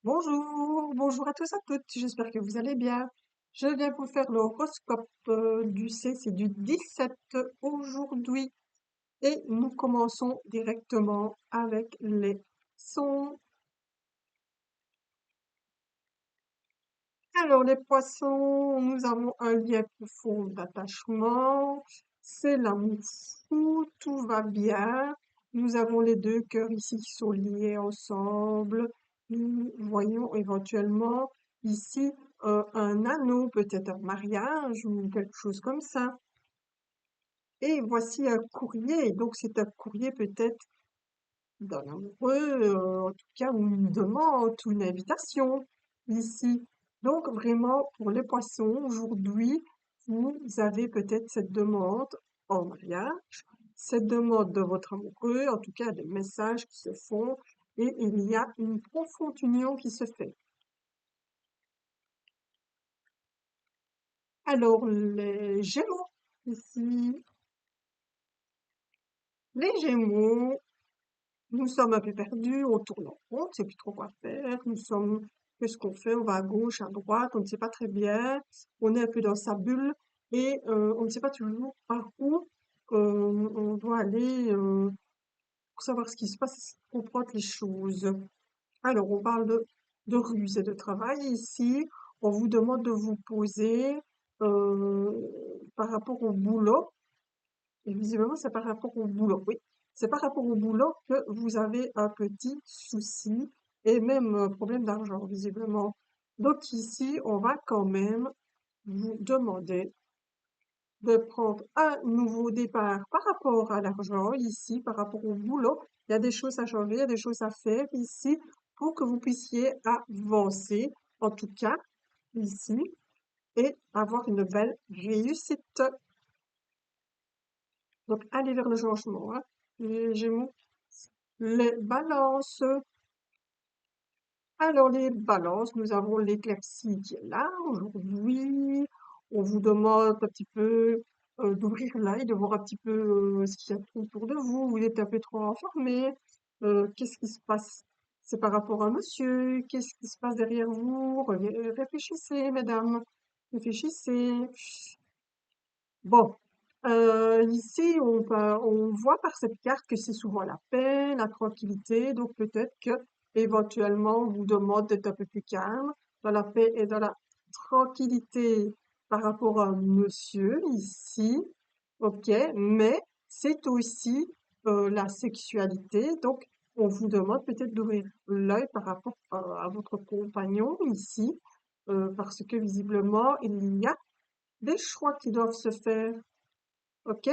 Bonjour, bonjour à tous à toutes, j'espère que vous allez bien. Je viens vous faire l'horoscope c'est du 17 aujourd'hui et nous commençons directement avec les sons. Alors les poissons, nous avons un lien profond d'attachement, c'est l'amour fou, tout va bien. Nous avons les deux cœurs ici qui sont liés ensemble. Nous voyons éventuellement ici un anneau, peut-être un mariage ou quelque chose comme ça. Et voici un courrier, donc c'est un courrier peut-être d'un amoureux, en tout cas une demande ou une invitation ici. Donc vraiment, pour les poissons, aujourd'hui, vous avez peut-être cette demande en mariage, cette demande de votre amoureux, en tout cas des messages qui se font, et il y a une profonde union qui se fait. Alors, les Gémeaux, ici, les Gémeaux, nous sommes un peu perdus, on tourne en rond, on ne sait plus trop quoi faire. Qu'est-ce qu'on fait? On va à gauche, à droite, on ne sait pas très bien. On est un peu dans sa bulle et on ne sait pas toujours par où on doit aller pour savoir ce qui se passe, comprendre les choses. Alors, on parle de ruse et de travail ici. On vous demande de vous poser euh, par rapport au boulot. Et visiblement, c'est par rapport au boulot. Oui, c'est par rapport au boulot que vous avez un petit souci et même problème d'argent, visiblement. Donc ici, on va quand même vous demander de prendre un nouveau départ par rapport à l'argent, ici, par rapport au boulot. Il y a des choses à changer, il y a des choses à faire ici pour que vous puissiez avancer, en tout cas, ici, et avoir une belle réussite. Donc, aller vers le changement, hein. Les Gémeaux, les balances. Alors, les balances, nous avons l'éclaircie qui est là aujourd'hui. On vous demande un petit peu d'ouvrir l'œil, de voir un petit peu ce qu'il y a tout autour de vous. Vous êtes un peu trop enfermé. Qu'est-ce qui se passe? C'est par rapport à monsieur. Qu'est-ce qui se passe derrière vous? Réfléchissez, mesdames. Réfléchissez. Bon, ici, on voit par cette carte que c'est souvent la paix, la tranquillité, donc peut-être que éventuellement on vous demande d'être un peu plus calme, dans la paix et dans la tranquillité par rapport à monsieur ici, ok, mais c'est aussi la sexualité, donc on vous demande peut-être d'ouvrir l'œil par rapport à votre compagnon ici, parce que visiblement il y a des choix qui doivent se faire. OK?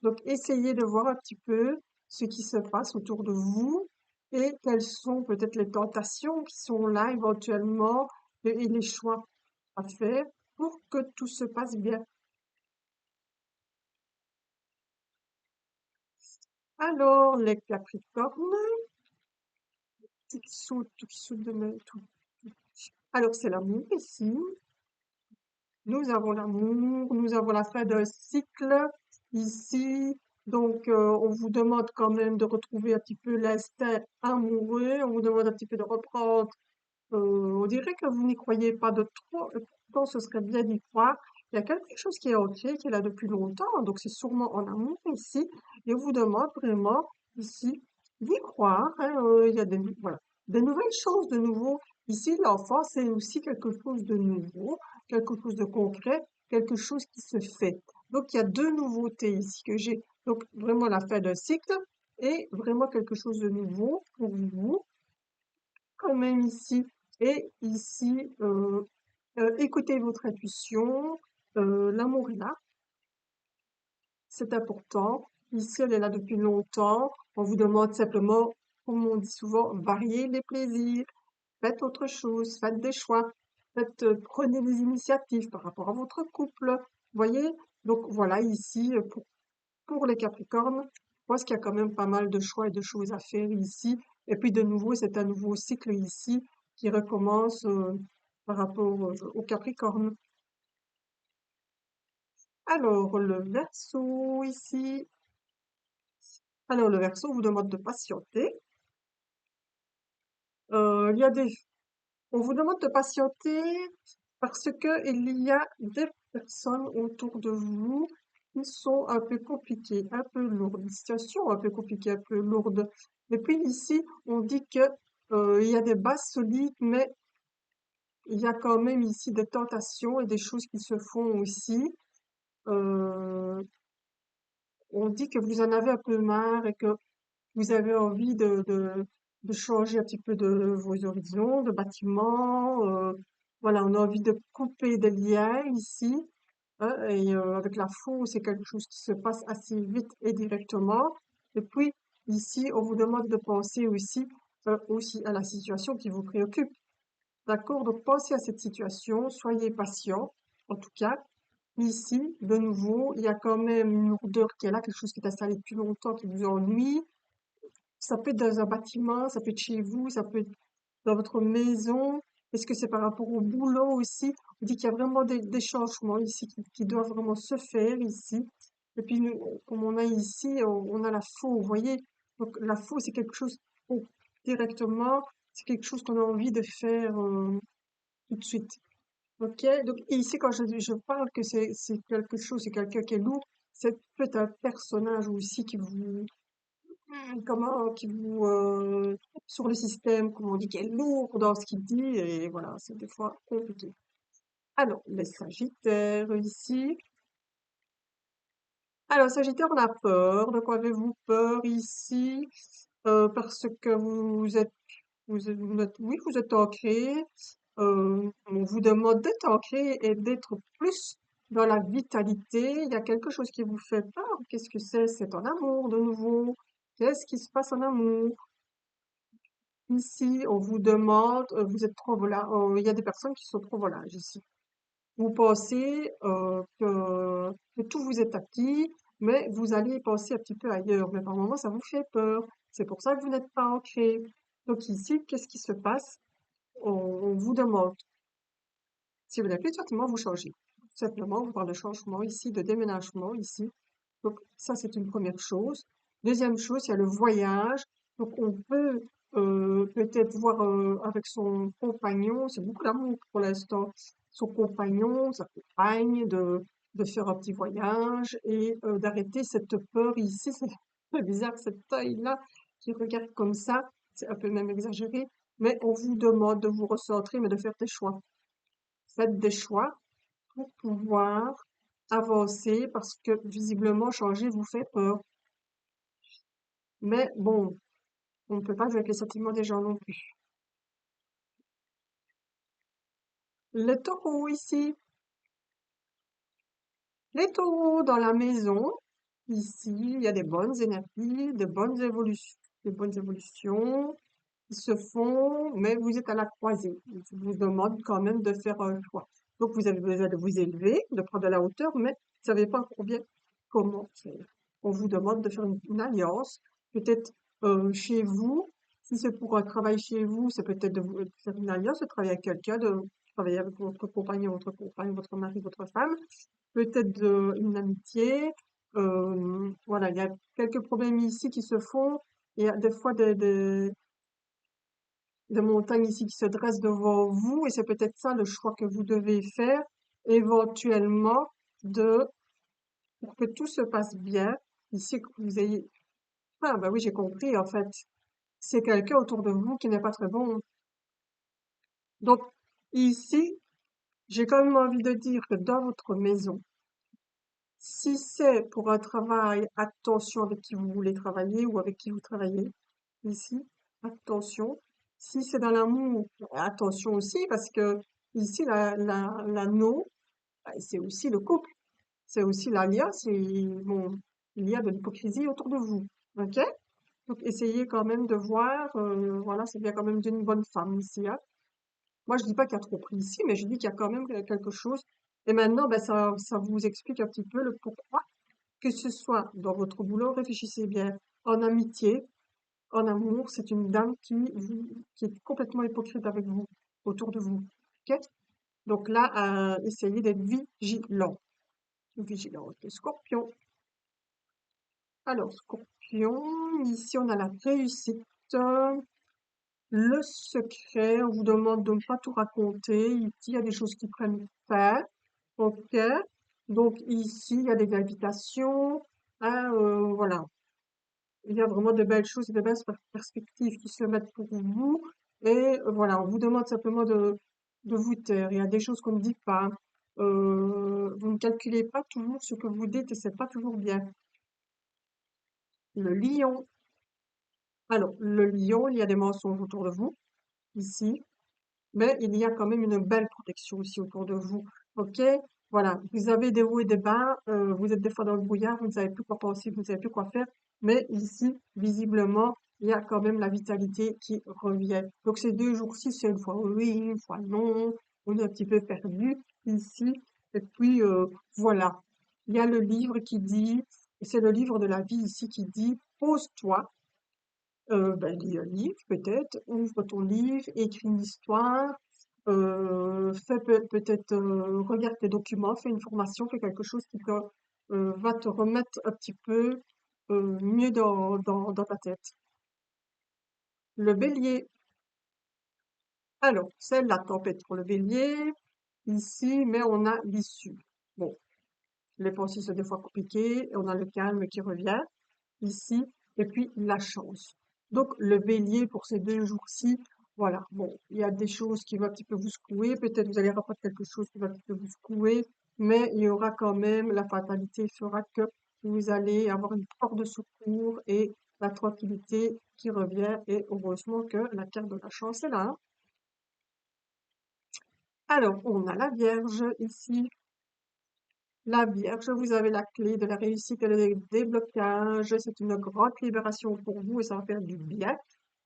Donc, essayez de voir un petit peu ce qui se passe autour de vous et quelles sont peut-être les tentations qui sont là éventuellement et les choix à faire pour que tout se passe bien. Alors, les Capricornes, qui sautent de tout. Alors, c'est l'amour ici. Nous avons l'amour, nous avons la fin d'un cycle ici. Donc, on vous demande quand même de retrouver un petit peu l'instinct amoureux. On vous demande un petit peu de reprendre. On dirait que vous n'y croyez pas de trop. Et pourtant, ce serait bien d'y croire. Il y a quelque chose qui est ancré, qui est là depuis longtemps. Donc, c'est sûrement en amour ici. Et on vous demande vraiment ici d'y croire, hein. Il y a voilà, des nouvelles choses de nouveau. Ici, l'enfant, c'est aussi quelque chose de nouveau, quelque chose de concret, quelque chose qui se fait. Donc, il y a deux nouveautés ici que j'ai. Donc, vraiment la fin d'un cycle et vraiment quelque chose de nouveau pour vous, quand même ici. Et ici, écoutez votre intuition, l'amour est là, c'est important. Ici, elle est là depuis longtemps. On vous demande simplement, comme on dit souvent, varier les plaisirs. Faites autre chose, faites des choix. Faites, prenez des initiatives par rapport à votre couple. Voyez? Donc voilà, ici, pour les Capricornes, je pense qu'il y a quand même pas mal de choix et de choses à faire ici. Et puis de nouveau, c'est un nouveau cycle ici qui recommence par rapport au Capricorne. Alors, le Verseau ici. Alors, le Verseau vous demande de patienter. Il y a On vous demande de patienter parce que il y a des personnes autour de vous qui sont un peu compliquées, un peu lourdes, une situation un peu compliquée, un peu lourde. Et puis ici, on dit que il y a des bases solides, mais il y a quand même ici des tentations et des choses qui se font aussi. Euh, on dit que vous en avez un peu marre et que vous avez envie de changer un petit peu de vos horizons, de bâtiments. Voilà, on a envie de couper des liens ici, hein, et avec la faux, c'est quelque chose qui se passe assez vite et directement. Et puis, ici, on vous demande de penser aussi à la situation qui vous préoccupe. D'accord? Donc, pensez à cette situation, soyez patient, en tout cas. Ici, de nouveau, il y a quand même une lourdeur qui est là, quelque chose qui est installé depuis longtemps, qui vous ennuie. Ça peut être dans un bâtiment, ça peut être chez vous, ça peut être dans votre maison. Est-ce que c'est par rapport au boulot aussi? On dit qu'il y a vraiment des changements ici qui doivent vraiment se faire ici. Et puis, nous, comme on a ici, on a la faux, vous voyez? Donc, la faux, c'est quelque chose, oh, directement, c'est quelque chose qu'on a envie de faire tout de suite. Ok? Donc, et ici, quand je parle que c'est quelque chose, c'est quelqu'un qui est lourd, c'est peut-être un personnage aussi qui vous, comment, qui vous, sur le système, comment on dit, qui est lourd dans ce qu'il dit, et voilà, c'est des fois compliqué. Alors, les Sagittaires ici. Alors, Sagittaire, on a peur. De quoi avez-vous peur ici? Parce que oui, vous êtes ancré. On vous demande d'être ancré et d'être plus dans la vitalité. Il y a quelque chose qui vous fait peur. Qu'est-ce que c'est? C'est en amour, de nouveau. Qu'est-ce qui se passe en amour? Ici, on vous demande, vous êtes trop volage. Il y a des personnes qui sont trop volages ici. Vous pensez que tout vous est acquis, mais vous allez penser un petit peu ailleurs. Mais par moments, ça vous fait peur. C'est pour ça que vous n'êtes pas ancré. Donc ici, qu'est-ce qui se passe? On vous demande, si vous n'avez plus de sentiment, vous changez. Tout simplement, on parle de changement ici, de déménagement ici. Donc ça, c'est une première chose. Deuxième chose, il y a le voyage. Donc on peut peut-être voir avec son compagnon, c'est beaucoup d'amour pour l'instant, son compagnon, sa compagne, de faire un petit voyage et d'arrêter cette peur ici. C'est un peu bizarre, cet œil-là qui regarde comme ça, c'est un peu même exagéré, mais on vous demande de vous recentrer, mais de faire des choix. Faites des choix pour pouvoir avancer parce que visiblement changer vous fait peur. Mais bon, on ne peut pas jouer avec les sentiments des gens non plus. Les taureaux ici. Les taureaux dans la maison. Ici, il y a des bonnes énergies, des bonnes évolutions qui se font, mais vous êtes à la croisée. Je vous demande quand même de faire un choix. Donc, vous avez besoin de vous élever, de prendre de la hauteur, mais vous savez pas encore bien comment faire. On vous demande de faire une alliance, peut-être chez vous. Si c'est pour un travail chez vous, c'est peut-être de faire une alliance, de travailler avec quelqu'un, de travailler avec votre compagnon, votre compagne, votre mari, votre femme, peut-être une amitié. Voilà, il y a quelques problèmes ici qui se font. Il y a des fois des montagnes ici qui se dressent devant vous et c'est peut-être ça le choix que vous devez faire éventuellement de pour que tout se passe bien. Ici, que vous ayez... Ah, bah oui, j'ai compris, en fait. C'est quelqu'un autour de vous qui n'est pas très bon. Donc, ici, j'ai quand même envie de dire que dans votre maison, si c'est pour un travail, attention avec qui vous voulez travailler ou avec qui vous travaillez. Ici, attention. Si c'est dans l'amour, attention aussi parce que ici, l'anneau, bah, c'est aussi le couple. C'est aussi l'alliance et bon, il y a de l'hypocrisie autour de vous. OK? Donc, essayez quand même de voir, voilà, c'est bien quand même d'une bonne femme ici, hein. Moi, je dis pas qu'il y a trop pris ici, mais je dis qu'il y a quand même quelque chose. Et maintenant, ben, ça vous explique un petit peu le pourquoi. Que ce soit dans votre boulot, réfléchissez bien. En amitié, en amour, c'est une dame qui est complètement hypocrite avec vous, autour de vous. OK? Donc là, essayez d'être vigilant. Vigilant. OK. Scorpion. Alors, Scorpion, ici on a la réussite. le secret, on vous demande de ne pas tout raconter. Ici, il y a des choses qui prennent fin. Ok. Donc ici, il y a des invitations. Hein, voilà. Il y a vraiment de belles choses, de belles perspectives qui se mettent pour vous. Et voilà, on vous demande simplement de vous taire. Il y a des choses qu'on ne dit pas. Vous ne calculez pas toujours ce que vous dites et c'est pas toujours bien. Le lion. Alors, le lion, il y a des mensonges autour de vous, ici. Mais il y a quand même une belle protection aussi autour de vous. Ok? Voilà, vous avez des hauts et des bas, vous êtes des fois dans le brouillard, vous ne savez plus quoi penser, vous ne savez plus quoi faire, mais ici, visiblement, il y a quand même la vitalité qui revient. Donc ces 2 jours-ci, c'est une fois oui, une fois non, on est un petit peu perdu ici, et puis voilà. Il y a le livre qui dit, et c'est le livre de la vie ici qui dit, pose-toi, ben, lis un livre peut-être, ouvre ton livre, écris une histoire, fais peut-être, regarde tes documents, fais une formation, fais quelque chose qui va te remettre un petit peu mieux dans ta tête. Le bélier. Alors, c'est la tempête pour le bélier, ici, mais on a l'issue. Bon, les pensées sont des fois compliquées, et on a le calme qui revient. Ici, et puis la chance. Donc, le bélier pour ces 2 jours-ci, voilà. Bon, il y a des choses qui vont un petit peu vous secouer. Peut-être vous allez rapporter quelque chose qui va un petit peu vous secouer, mais il y aura quand même, la fatalité fera que vous allez avoir une porte de secours et la tranquillité qui revient. Et heureusement que la carte de la chance est là, hein. Alors, on a la Vierge ici. La Vierge, vous avez la clé de la réussite et le déblocage. C'est une grande libération pour vous et ça va faire du bien.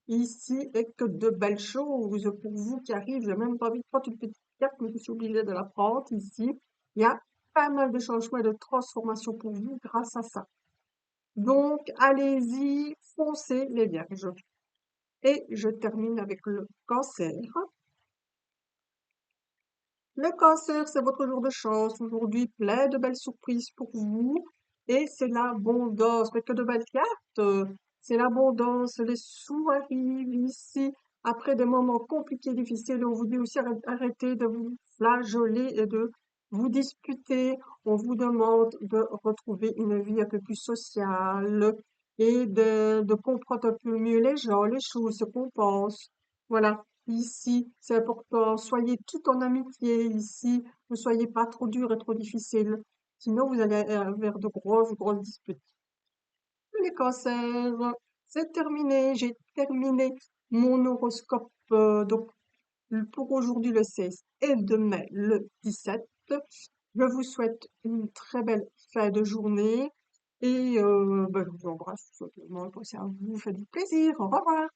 Ici, et que de belles choses pour vous qui arrivent. J'ai même pas envie de prendre une petite carte, mais je suis obligée de la prendre ici. Il y a pas mal de changements et de transformations pour vous grâce à ça. Donc, allez-y, foncez les Vierges. Et je termine avec le Cancer. Le cancer, c'est votre jour de chance. Aujourd'hui, plein de belles surprises pour vous. Et c'est l'abondance. Mais que de belles cartes. C'est l'abondance. Les sous arrivent ici. Après des moments compliqués, difficiles, on vous dit aussi arrêtez de vous flageoler et de vous disputer. On vous demande de retrouver une vie un peu plus sociale et de comprendre un peu mieux les gens, les choses, ce qu'on pense. Voilà. Ici, c'est important. Soyez tout en amitié ici. Ne soyez pas trop dur et trop difficile. Sinon, vous allez vers de grosses, grosses disputes. Les cancers, c'est terminé. J'ai terminé mon horoscope. Donc, pour aujourd'hui le 16 et demain le 17. Je vous souhaite une très belle fin de journée et ben, je vous embrasse tout simplement. Pensez à vous, faites du plaisir. Au revoir.